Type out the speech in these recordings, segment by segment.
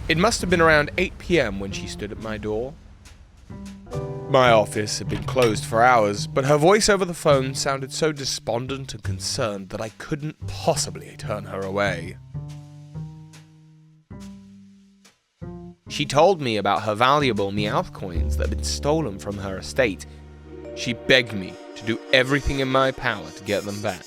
It must have been around 8 p.m. when she stood at my door. My office had been closed for hours, but her voice over the phone sounded so despondent and concerned that I couldn't possibly turn her away. She told me about her valuable Meowth coins that had been stolen from her estate. She begged me to do everything in my power to get them back.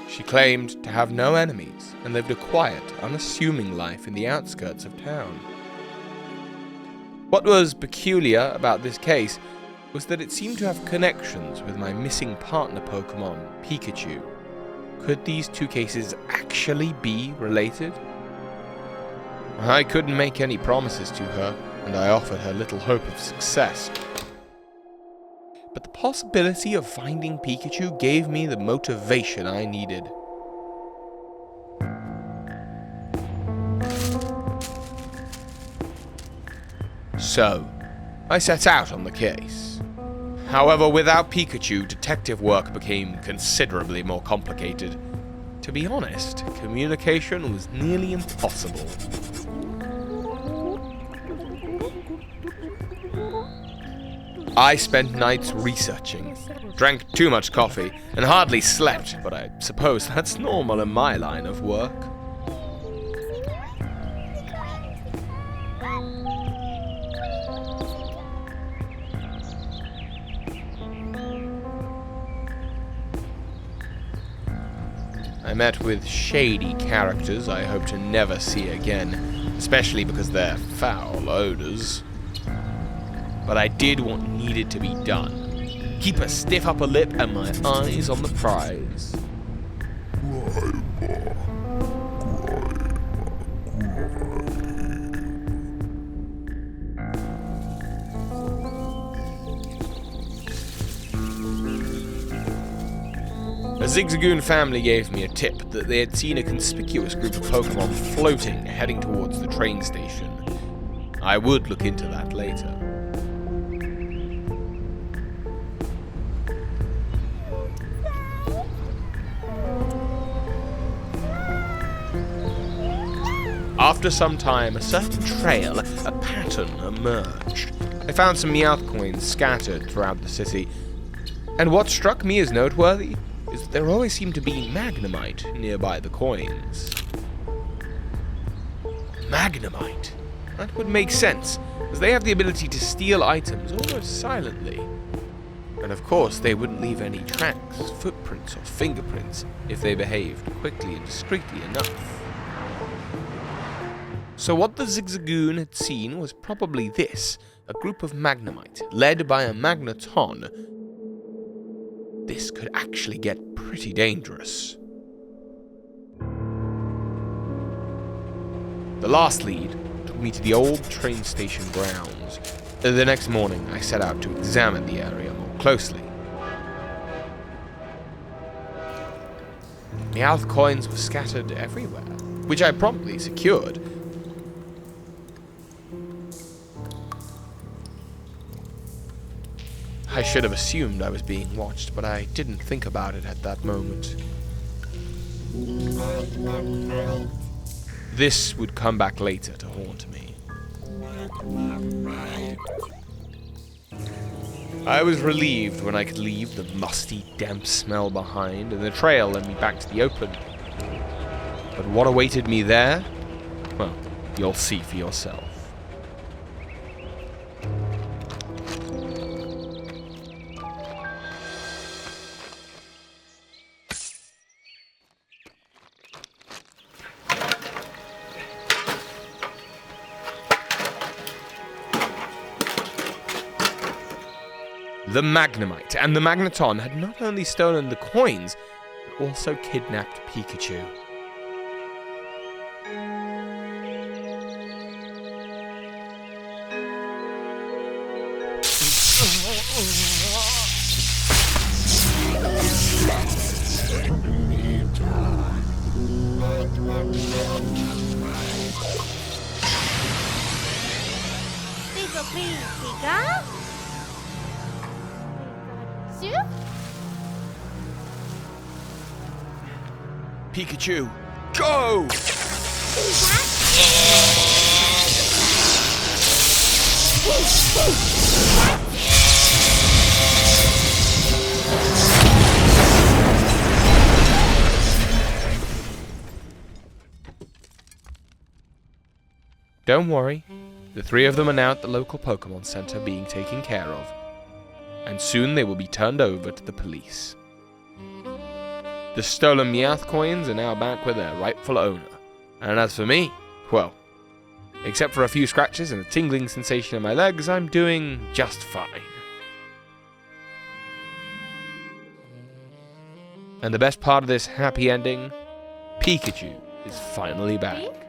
She claimed to have no enemies and lived a quiet, unassuming life in the outskirts of town. What was peculiar about this case was that it seemed to have connections with my missing partner Pokémon, Pikachu. Could these two cases actually be related? I couldn't make any promises to her, and I offered her little hope of success. But the possibility of finding Pikachu gave me the motivation I needed. So, I set out on the case. However, without Pikachu, detective work became considerably more complicated. To be honest, communication was nearly impossible. I spent nights researching, drank too much coffee, and hardly slept, but I suppose that's normal in my line of work. I met with shady characters I hope to never see again, especially because of their foul odors. But I did what needed to be done. Keep a stiff upper lip and my eyes on the prize. A Zigzagoon family gave me a tip that they had seen a conspicuous group of Pokémon floating, heading towards the train station. I would look into that later. After some time, a certain trail, a pattern emerged. I found some Meowth coins scattered throughout the city, and what struck me as noteworthy is that there always seemed to be Magnemite nearby the coins. Magnemite? That would make sense, as they have the ability to steal items almost silently. And of course, they wouldn't leave any tracks, footprints, or fingerprints if they behaved quickly and discreetly enough. So what the Zigzagoon had seen was probably this, a group of Magnemite, led by a Magneton. This could actually get pretty dangerous. The last lead took me to the old train station grounds. The next morning, I set out to examine the area more closely. Meowth coins were scattered everywhere, which I promptly secured. I should have assumed I was being watched, but I didn't think about it at that moment. This would come back later to haunt me. I was relieved when I could leave the musty, damp smell behind, and the trail led me back to the open. But what awaited me there? Well, you'll see for yourself. The Magnemite and the Magneton had not only stolen the coins, but also kidnapped Pikachu. Pika? Pikachu, go! Don't worry, the three of them are now at the local Pokémon Center being taken care of, and soon they will be turned over to the police. The stolen Meowth coins are now back with their rightful owner, and as for me, well, except for a few scratches and a tingling sensation in my legs, I'm doing just fine. And the best part of this happy ending, Pikachu is finally back.